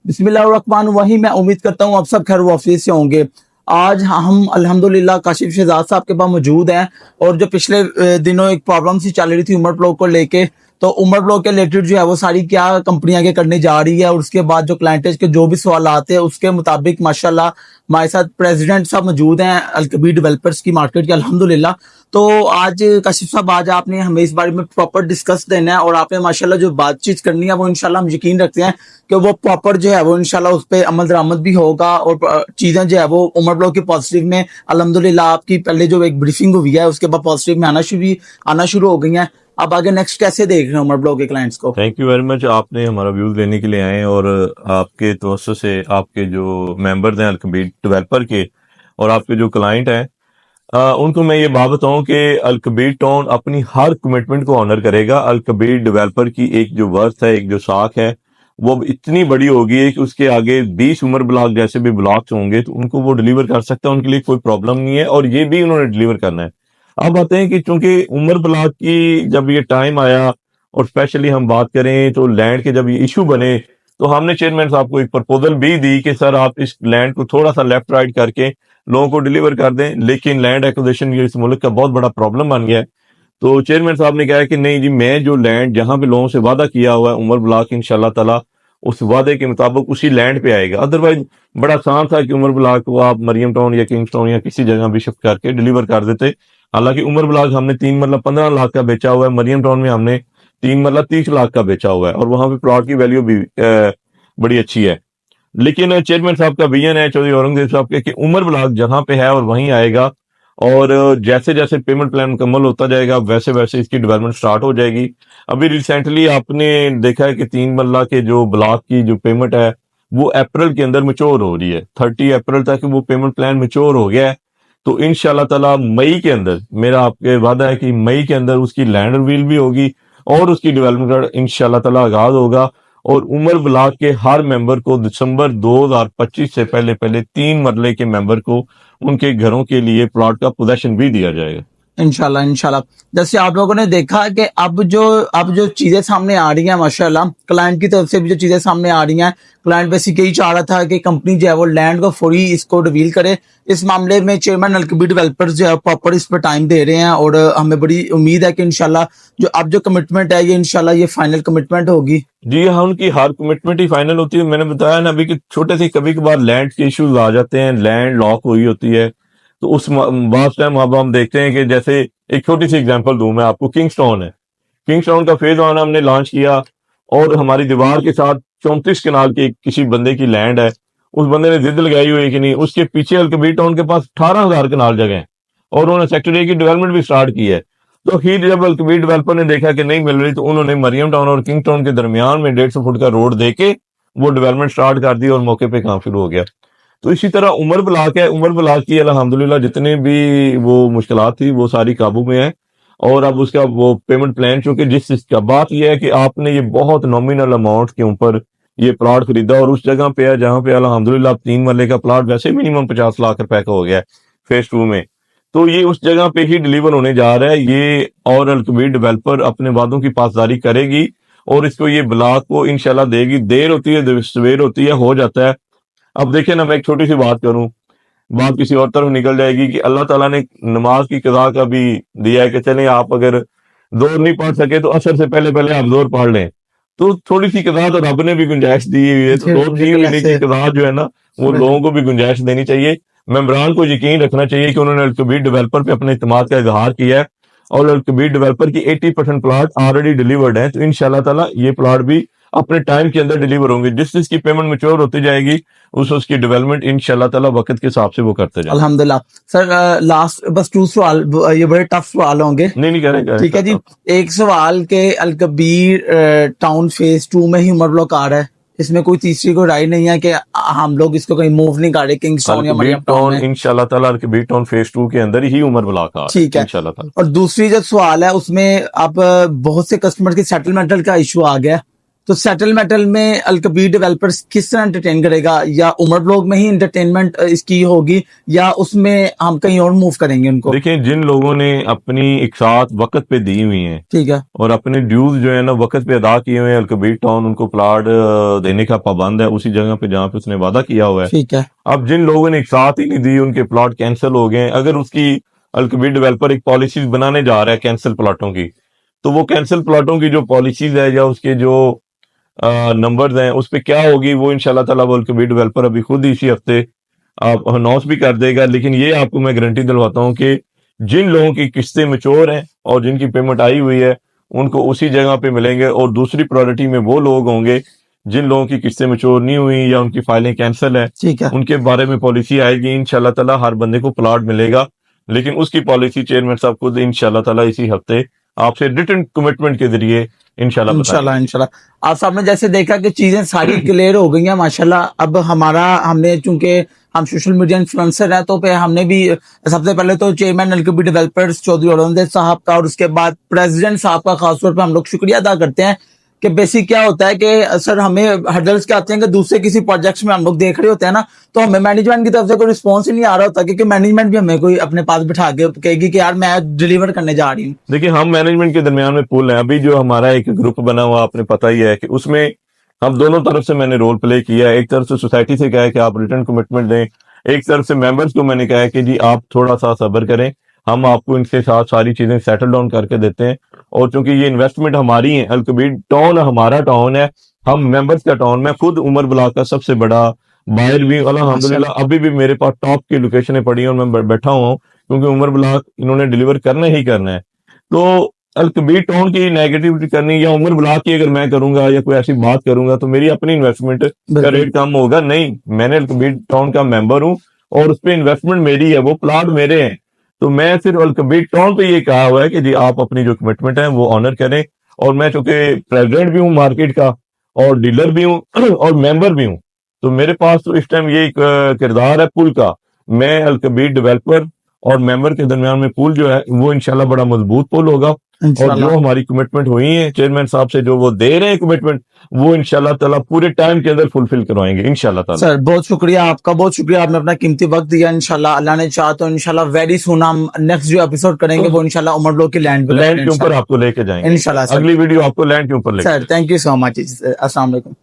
बिस्मिल्लाहिर्रहमानिर्रहीम। मैं उम्मीद करता हूँ आप सब खैर वाफियत से होंगे। आज हम अल्हम्दुलिल्लाह काशिफ शहजाद साहब के पास मौजूद हैं और जो पिछले दिनों एक प्रॉब्लम सी चल रही थी उमर ब्लॉक को लेके, तो उमर ब्लॉक के रिलेटेड जो है वो सारी क्या कंपनी आगे करने जा रही है और उसके बाद जो क्लाइंटेज के जो भी सवाल आते हैं उसके मुताबिक माशाल्लाह हमारे साथ प्रेसिडेंट साहब मौजूद हैं अलकबीर डेवलपर्स की मार्केट के, अल्हम्दुलिल्लाह। तो आज काशिफ साहब, आज आपने हमें इस बारे में प्रॉपर डिस्कस देना है और आपने माशाल्लाह जो बातचीत करनी है वो इंशाल्लाह हम यकीन रखते हैं कि वो प्रॉपर जो है वो इंशाल्लाह उस पर अमल दरामद भी होगा और चीजें जो है वो उमर ब्लॉक के पॉजिटिव में अल्हम्दुलिल्लाह आपकी पहले जो एक ब्रीफिंग हुई है उसके बाद पॉजिटिव में आना शुरू हो गई है। अब आगे नेक्स्ट कैसे देख रहे हैं उमर ब्लॉक के क्लाइंट्स को? थैंक यू वेरी मच, आपने हमारा व्यूज लेने के लिए आए और आपके तवज्जो से आपके जो मेंबर्स हैं अलकबीर डेवलपर के और आपके जो क्लाइंट हैं उनको मैं ये बात बताऊं कि अलकबीर टाउन अपनी हर कमिटमेंट को ऑनर करेगा। अलकबीर डेवलपर की एक जो वर्थ है, एक जो साख है, वो इतनी बड़ी होगी कि उसके आगे 20 उमर ब्लॉक जैसे भी ब्लॉक्स होंगे तो उनको वो डिलीवर कर सकता है, उनके लिए कोई प्रॉब्लम नहीं है और ये भी उन्होंने डिलीवर करना है। अब आते हैं कि चूंकि उमर ब्लॉक की जब ये टाइम आया और स्पेशली हम बात करें तो लैंड के जब ये इशू बने तो हमने चेयरमैन साहब को एक प्रपोजल भी दी कि सर आप इस लैंड को थोड़ा सा लेफ्ट राइट करके लोगों को डिलीवर कर दें, लेकिन लैंड एक्विजिशन ये इस मुल्क का बहुत बड़ा प्रॉब्लम बन गया है। तो चेयरमैन साहब ने कहा कि नहीं जी, मैं जो लैंड जहां पे लोगों से वादा किया हुआ है उमर ब्लॉक इंशाल्लाह ताला उस वादे के मुताबिक उसी लैंड पे आएगा। अदरवाइज बड़ा आसान था कि उमर ब्लॉक को आप मरियम टाउन या किंग्स टाउन या किसी जगह भी शिफ्ट करके डिलीवर कर देते। हालांकि उमर ब्लॉक हमने 3 मतलब 15 लाख का बेचा हुआ है, मरियम टाउन में हमने 3 मतलब 30 लाख का बेचा हुआ है और वहां पे प्लॉट की वैल्यू भी बड़ी अच्छी है। लेकिन चेयरमैन साहब का विजन है चौधरी औरंगजेब साहब के कि उमर ब्लॉक जहां पे है और वहीं आएगा और जैसे जैसे पेमेंट प्लान मुकम्मल होता जाएगा वैसे वैसे इसकी डेवलपमेंट स्टार्ट हो जाएगी। अभी रिसेंटली आपने देखा है कि 3 मरला के जो ब्लॉक की जो पेमेंट है वो अप्रैल के अंदर मैच्योर हो रही है। 30 अप्रैल तक वो पेमेंट प्लान मैच्योर हो गया है। तो इंशाल्लाह ताला मई के अंदर मेरा आपके वादा है कि मई के अंदर उसकी लैंड रिवील भी होगी और उसकी डेवलपमेंट का इंशाल्लाह ताला आगाज होगा और उमर ब्लॉक के हर मेंबर को दिसंबर 2025 से पहले पहले 3 मरले के मेंबर को उनके घरों के लिए प्लॉट का पोजेशन भी दिया जाएगा इंशाल्लाह इंशाल्लाह। जैसे आप लोगों ने देखा कि अब जो चीजें सामने आ रही हैं माशाल्लाह, क्लाइंट की तरफ से भी जो चीजें सामने आ रही हैं, क्लाइंट बेसिकली यही चाह रहा था कि कंपनी जो है वो लैंड को फौरी इसको रिवील करे। इस मामले में चेयरमैन अलकबीर डेवलपर्स जो है प्रॉपर इस पर टाइम दे रहे हैं और हमें बड़ी उम्मीद है कि इंशाल्लाह जो अब जो कमिटमेंट है ये इंशाल्लाह ये फाइनल कमिटमेंट होगी। जी हाँ, उनकी हर कमिटमेंट ही फाइनल होती है। मैंने बताया ना अभी कि छोटे से कभी कभार लैंड के इश्यूज आ जाते हैं, लैंड लॉक हुई होती है, तो उस बात टाइम अब हम देखते हैं कि जैसे एक छोटी सी एग्जांपल दूं मैं आपको, किंग्सटाउन है। किंग्सटाउन का फेज 1 हमने लॉन्च किया और हमारी दीवार के साथ 34 कनाल की किसी बंदे की लैंड है, उस बंदे ने जिद लगाई हुई है कि नहीं, उसके पीछे अलकबीर टाउन के पास 18,000 कनाल जगह है और उन्होंने सेक्टर ए की डेवलपमेंट भी स्टार्ट की है। तो ही जब अलकबीर डेवलपर ने देखा कि नहीं मिल रही तो उन्होंने मरियम टाउन और किंग टाउन के दरमियान में 150 फुट का रोड देके वो डेवलपमेंट स्टार्ट कर दी और मौके पे काम शुरू हो गया। तो इसी तरह उमर ब्लॉक है, उमर ब्लॉक की अल्हम्दुलिल्लाह जितने भी वो मुश्किलात थी वो सारी काबू में है और अब उसका वो पेमेंट प्लान, चूंकि जिस का बात यह है कि आपने ये बहुत नॉमिनल अमाउंट के ऊपर ये प्लॉट खरीदा और उस जगह पे है जहां पे अल्हम्दुलिल्लाह 3 मरले का प्लॉट वैसे मिनिमम 50 लाख रुपए का हो गया है फेज 2 में, तो ये उस जगह पे ही डिलीवर होने जा रहा है ये और अलकबीर डेवलपर अपने वादों की पासदारी करेगी और इसको ये ब्लॉक को इंशाल्लाह देगी। देर होती है सवेर होती है, हो जाता है। अब देखिए ना, मैं एक छोटी सी बात करूं, बात किसी और तरफ निकल जाएगी कि अल्लाह ताला ने नमाज की कज़ा का भी दिया है कि चलें आप अगर जोर नहीं पढ़ सके तो असर से पहले पहले आप जोर पढ़ लें। तो थोड़ी सी कज़ा तो रब ने भी गुंजाइश दी हुई है, तो 2-3 महीने की कज़ा जो है ना वो लोगों को भी गुंजाइश देनी चाहिए। मेंबरान को यकीन रखना चाहिए कि उन्होंने अलकबीर डेवलपर पे अपने इत्मीनान का इजहार किया है और अलकबीर डेवलपर की 80% प्लॉट ऑलरेडी डिलीवर्ड है। तो इंशाल्लाह ताला ये प्लॉट भी अपने टाइम के अंदर डिलीवर होंगे। जिस जिसकी पेमेंट मैच्योर होती जाएगी उसकी डेवलपमेंट इंशाल्लाह ताला वक्त के हिसाब से वो करते जाएंगे। अल्हम्दुलिल्लाह। सर लास्ट बस 2 सवाल, ये बड़े टफ सवाल होंगे। नहीं करेंगे, ठीक है जी। एक सवाल के अलकबीर टाउन फेज 2 में ही उमर ब्लॉक आ रहा है, इसमें कोई तीसरी कोई राय नहीं है कि हम लोग इसको कहीं मूव नहीं कर रहे किंग्सटाउन या मरियम टाउन में? इंशाल्लाह ताला अलकबीर टाउन फेज 2 के अंदर ही उमर ब्लॉक आ रहा है। ठीक है इंशाल्लाह ताला। और दूसरी जो सवाल है उसमें अब बहुत से कस्टमर के सेटलमेंटल का इशू आ गया, तो सेटल मेटल में अल-कबीर डेवलपर्स किस तरह एंटरटेन करेगा, या उमर ब्लॉक में ही एंटरटेनमेंट इसकी होगी, या उसमें हम कहीं और मूव करेंगे उनको? देखिए, जिन लोगों ने अपनी एक साथ वक्त पे दी हुई हैं ठीक है, और अपने ड्यूज जो है ना वक्त पे अदा किए हुए हैं, अल-कबीर टाउन उनको प्लाट देने का पाबंद है उसी जगह पे जहाँ पे उसने वादा किया हुआ है। ठीक है, अब जिन लोगों ने एक साथ ही नहीं दी, उनके प्लॉट कैंसिल हो गए। अगर उसकी अल-कबीर डेवलपर एक पॉलिसीज बनाने जा रहा है कैंसिल प्लॉटों की, तो वो कैंसिल प्लॉटों की जो पॉलिसीज है या उसके जो नंबर्स हैं उस पे क्या होगी, वो इंशाल्लाह ताला वो अल-कबीर डेवलपर अभी खुद इसी हफ्ते आप अनाउंस भी कर देगा। लेकिन ये आपको मैं गारंटी दिलवाता हूँ कि जिन लोगों की किस्तें मैच्योर हैं और जिनकी पेमेंट आई हुई है, उनको उसी जगह पे मिलेंगे। और दूसरी प्रायोरिटी में वो लोग होंगे जिन लोगों की किस्तें मैच्योर नहीं हुई या उनकी फाइलें कैंसिल है, ठीक है। उनके बारे में पॉलिसी आएगी। इंशाल्लाह ताला हर बंदे को प्लॉट मिलेगा, लेकिन उसकी पॉलिसी चेयरमैन साहब खुद इंशाल्लाह ताला इसी हफ्ते आपसे रिटन कमिटमेंट के जरिए इंशाल्लाह बताएंगे। इंशाल्लाह। आप सबने जैसे देखा कि चीजें सारी क्लियर हो गई हैं माशाल्लाह। अब हमने चूंकि हम सोशल मीडिया इन्फ्लुएंसर हैं, तो पे हमने भी सबसे पहले तो चेयरमैन अल-कबीर डेवलपर्स चौधरी औरंगजेब साहब का और उसके बाद प्रेसिडेंट साहब का खासतौर पर हम लोग शुक्रिया अदा करते हैं कि बेसिक क्या होता है कि सर हमें हर्डल्स क्या आते हैं कि दूसरे किसी प्रोजेक्ट्स में हम लोग देख रहे होते हैं ना, तो हमें मैनेजमेंट की तरफ से कोई रिस्पॉन्स ही नहीं आ रहा होता, क्योंकि मैनेजमेंट भी हमें कोई अपने पास बिठा के कहेगी कि यार मैं डिलीवर करने जा रही हूँ। देखिए, हम मैनेजमेंट के दरमियान में पुल है। अभी जो हमारा एक ग्रुप बना हुआ आपने पता ही है कि उसमें हम दोनों तरफ से मैंने रोल प्ले किया है। एक तरफ से सोसाइटी से कहा है कि आप रिटर्न कमिटमेंट दें, एक तरफ से मेंबर्स को मैंने कहा है कि जी आप थोड़ा सा सब्र करें, हम आपको इनके साथ सारी चीजें सेटल डाउन करके देते हैं। और चूंकि ये इन्वेस्टमेंट हमारी है, अल-कबीर टाउन हमारा टाउन है, हम मेंबर्स का टाउन, मैं खुद उमर ब्लॉक का सबसे बड़ा बायर भी हूं अल्हम्दुलिल्लाह। अभी भी मेरे पास टॉप की लोकेशनें पड़ी हैं और मैं बैठा हुआ हूँ, क्योंकि उमर ब्लॉक इन्होंने डिलीवर करना ही करना है। तो अल-कबीर टाउन की नेगेटिविटी करनी या उमर ब्लॉक की अगर मैं करूंगा या कोई ऐसी बात करूंगा तो मेरी अपनी इन्वेस्टमेंट का रेट कम होगा। नहीं, मैंने अल-कबीर टाउन का मेंबर हूं और उस पर इन्वेस्टमेंट मेरी है, वो प्लाट मेरे हैं। तो मैं सिर्फ अल-कबीर टाउन पे ये कहा हुआ है कि जी आप अपनी जो कमिटमेंट है वो ऑनर करें। और मैं चूंकि प्रेसिडेंट भी हूँ मार्केट का और डीलर भी हूँ और मेंबर भी हूँ, तो मेरे पास तो इस टाइम ये एक किरदार है पुल का। मैं अल-कबीर डेवलपर और मेंबर के दरमियान में पुल जो है वो इंशाल्लाह बड़ा मजबूत पुल होगा। और जो हमारी कमिटमेंट हुई है चेयरमैन साहब से, जो वो दे रहे हैं कमिटमेंट, वो इंशाल्लाह ताला पूरे टाइम के अंदर फुलफिल करवाएंगे इंशाल्लाह ताला। सर बहुत शुक्रिया आपका, बहुत शुक्रिया, आपने अपना कीमती वक्त दिया। इंशाल्लाह अल्लाह ने चाहा तो इंशाल्लाह वेरी सून हम नेक्स्ट जो एपिसोड करेंगे वो इंशाल्लाह उमर ब्लॉक की लैंड के ऊपर आपको लेके जाएंगे इंशाल्लाह। अगली वीडियो आपको लैंड के ऊपर लेके। Sir thank you so much. अस्सलाम वालेकुम।